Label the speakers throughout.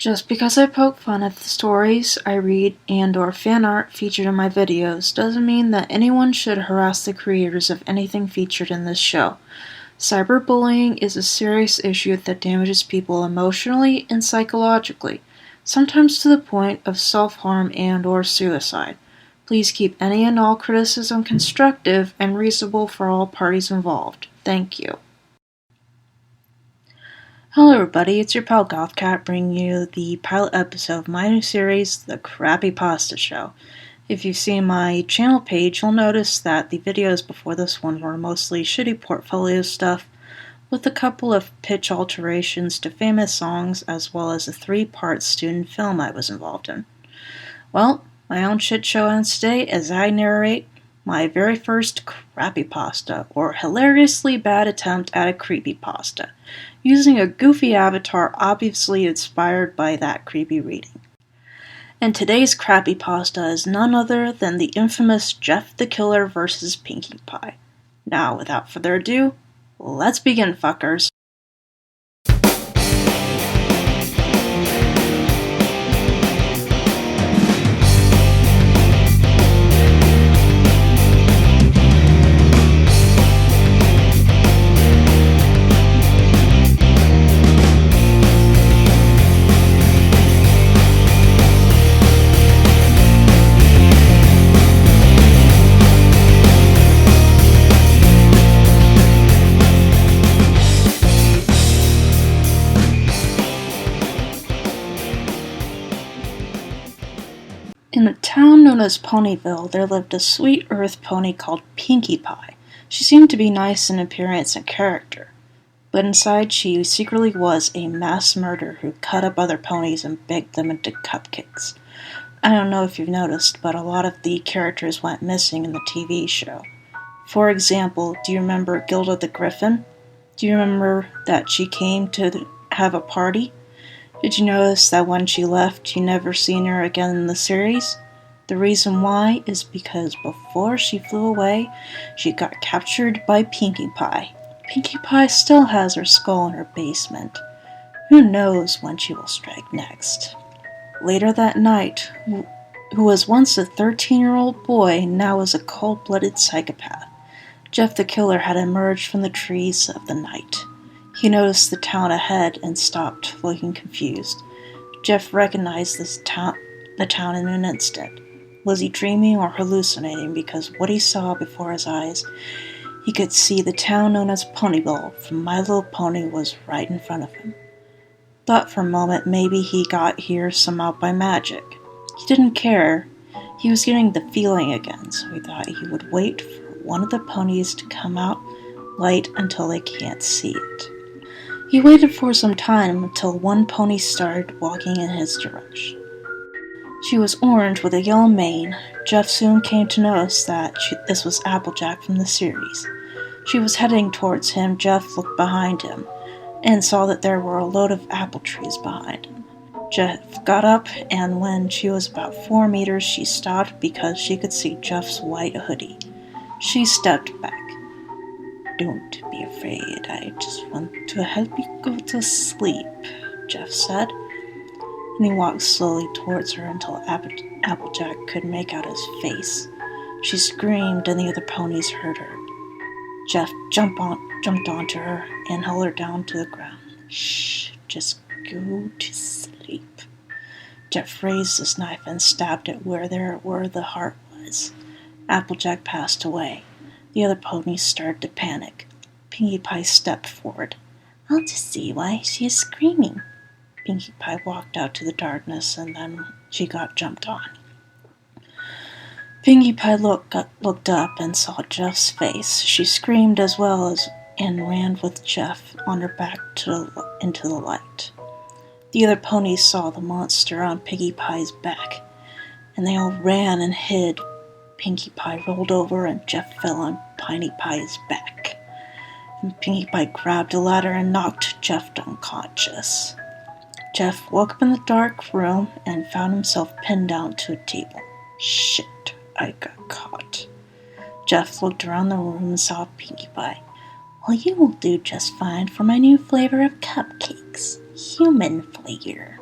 Speaker 1: Just because I poke fun at the stories I read and/or fan art featured in my videos doesn't mean that anyone should harass the creators of anything featured in this show. Cyberbullying is a serious issue that damages people emotionally and psychologically, sometimes to the point of self-harm and/or suicide. Please keep any and all criticism constructive and reasonable for all parties involved. Thank you. Hello everybody, it's your pal Gothcat bringing you the pilot episode of my new series, The Crappypasta Show. If you've seen my channel page, you'll notice that the videos before this one were mostly shitty portfolio stuff, with a couple of pitch alterations to famous songs, as well as a 3-part student film I was involved in. Well, my own shit show ends today as I narrate my very first Crappypasta, or hilariously bad attempt at a creepypasta, using a goofy avatar obviously inspired by that creepy reading. And today's Crappypasta is none other than the infamous Jeff the Killer vs. Pinkie Pie. Now, without further ado, let's begin, fuckers. In a town known as Ponyville, there lived a sweet earth pony called Pinkie Pie. She seemed to be nice in appearance and character, but inside she secretly was a mass murderer who cut up other ponies and baked them into cupcakes. I don't know if you've noticed, but a lot of the characters went missing in the TV show. For example, do you remember Gilda the Griffin? Do you remember that she came to have a party? Did you notice that when she left, you never seen her again in the series? The reason why is because before she flew away, she got captured by Pinkie Pie. Pinkie Pie still has her skull in her basement. Who knows when she will strike next? Later that night, who was once a 13-year-old boy, now is a cold-blooded psychopath. Jeff the Killer had emerged from the trees of the night. He noticed the town ahead and stopped, looking confused. Jeff recognized the town in an instant. Was he dreaming or hallucinating? Because what he saw before his eyes, he could see the town known as Ponyville from My Little Pony was right in front of him. Thought for a moment maybe he got here somehow by magic. He didn't care. He was getting the feeling again, so he thought he would wait for one of the ponies to come out light until they can't see it. He waited for some time until one pony started walking in his direction. She was orange with a yellow mane. Jeff soon came to notice that this was Applejack from the series. She was heading towards him. Jeff looked behind him and saw that there were a load of apple trees behind him. Jeff got up, and when she was about 4 meters, she stopped because she could see Jeff's white hoodie. She stepped back. "Don't be afraid, I just want to help you go to sleep," Jeff said, and he walked slowly towards her until Applejack could make out his face. She screamed and the other ponies heard her. Jeff jumped onto her and held her down to the ground. "Shh, just go to sleep." Jeff raised his knife and stabbed it where the heart was. Applejack passed away. The other ponies started to panic. Pinkie Pie stepped forward. "I'll just see why she is screaming." Pinkie Pie walked out to the darkness, and then she got jumped on. Pinkie Pie looked up and saw Jeff's face. She screamed as well and ran with Jeff on her back into the light. The other ponies saw the monster on Pinkie Pie's back, and they all ran and hid. Pinkie Pie rolled over and Jeff fell on Pinkie Pie's back. And Pinkie Pie grabbed a ladder and knocked Jeff unconscious. Jeff woke up in the dark room and found himself pinned down to a table. "Shit, I got caught." Jeff looked around the room and saw Pinkie Pie. "Well, you will do just fine for my new flavor of cupcakes. Human flavor."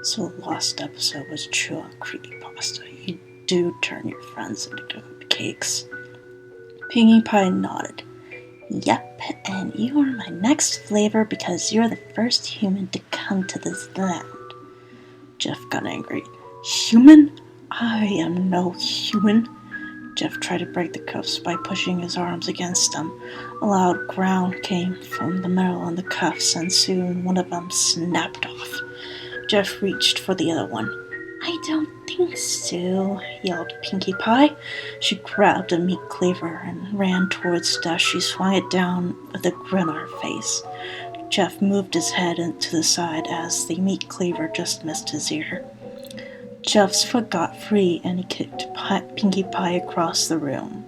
Speaker 1: So the lost episode was true on Creepypasta. You do turn your friends into cupcakes. Pinkie Pie nodded. Yep, and you are my next flavor because you're the first human to come to this land. Jeff got angry. Human? I am no human. Jeff tried to break the cuffs by pushing his arms against them. A loud groan came from the middle of the cuffs, and soon one of them snapped off. Jeff reached for the other one. I don't think so, yelled Pinkie Pie. She grabbed a meat cleaver and ran towards Jeff. She swung it down with a grin on her face. Jeff moved his head to the side as the meat cleaver just missed his ear. Jeff's foot got free and he kicked Pinkie Pie across the room.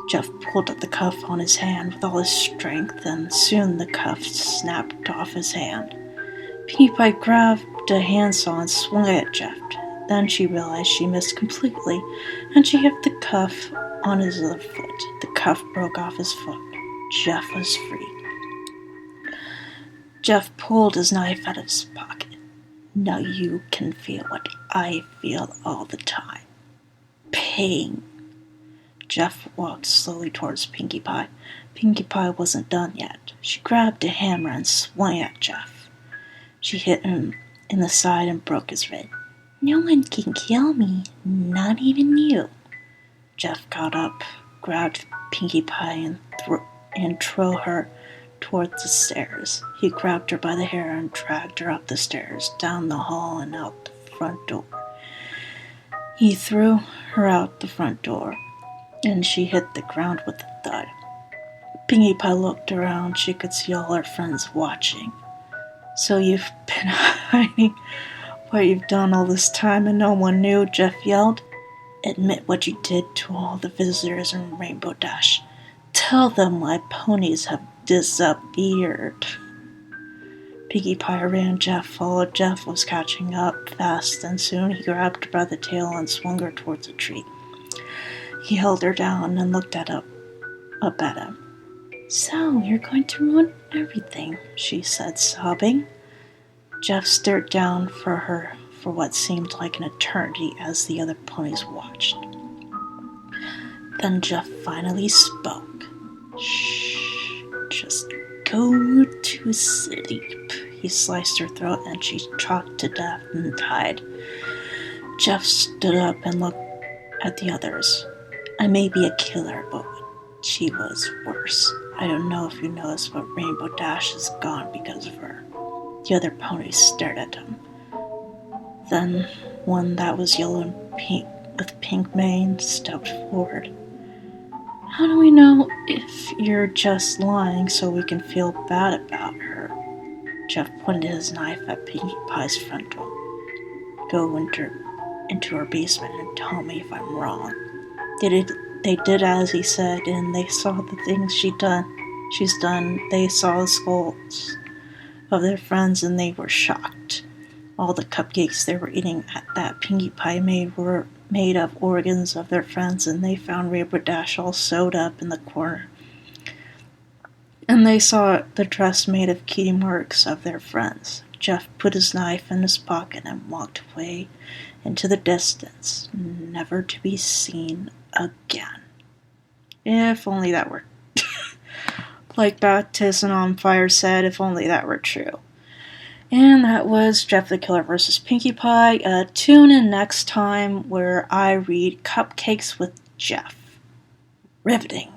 Speaker 1: Jeff pulled at the cuff on his hand with all his strength, and soon the cuff snapped off his hand. Pinkie Pie grabbed a handsaw and swung it at Jeff. Then she realized she missed completely, and she hit the cuff on his other foot. The cuff broke off his foot. Jeff was free. Jeff pulled his knife out of his pocket. Now you can feel what I feel all the time. Pain. Jeff walked slowly towards Pinkie Pie. Pinkie Pie wasn't done yet. She grabbed a hammer and swung at Jeff. She hit him in the side and broke his rib. No one can kill me, not even you. Jeff got up, grabbed Pinkie Pie and threw her towards the stairs. He grabbed her by the hair and dragged her up the stairs, down the hall and out the front door. He threw her out the front door, and she hit the ground with a thud. Pinkie Pie looked around. She could see all her friends watching. So you've been hiding what you've done all this time and no one knew, Jeff yelled. Admit what you did to all the visitors in Rainbow Dash. Tell them why ponies have disappeared. Pinkie Pie ran. Jeff followed. Jeff was catching up fast, and soon he grabbed her by the tail and swung her towards a tree. He held her down and looked up at him. So, you're going to ruin everything, she said, sobbing. Jeff stared down for her for what seemed like an eternity as the other ponies watched. Then Jeff finally spoke. Shh, just go to sleep. He sliced her throat and she choked to death and died. Jeff stood up and looked at the others. I may be a killer, but she was worse. I don't know if you noticed, but Rainbow Dash is gone because of her. The other ponies stared at him. Then one that was yellow and pink with pink mane stepped forward. How do we know if you're just lying so we can feel bad about her? Jeff pointed his knife at Pinkie Pie's front door. Go into her basement and tell me if I'm wrong. They did as he said, and they saw the things she's done. They saw the skulls of their friends, and they were shocked. All the cupcakes they were eating that Pinkie Pie made were made of organs of their friends, and they found Rainbow Dash all sewed up in the corner. And they saw the dress made of kitty marks of their friends. Jeff put his knife in his pocket and walked away into the distance, never to be seen again. If only that were like Baptism on Fire said, if only that were true. And that was Jeff the Killer versus Pinkie Pie. Tune in next time where I read Cupcakes with Jeff. Riveting.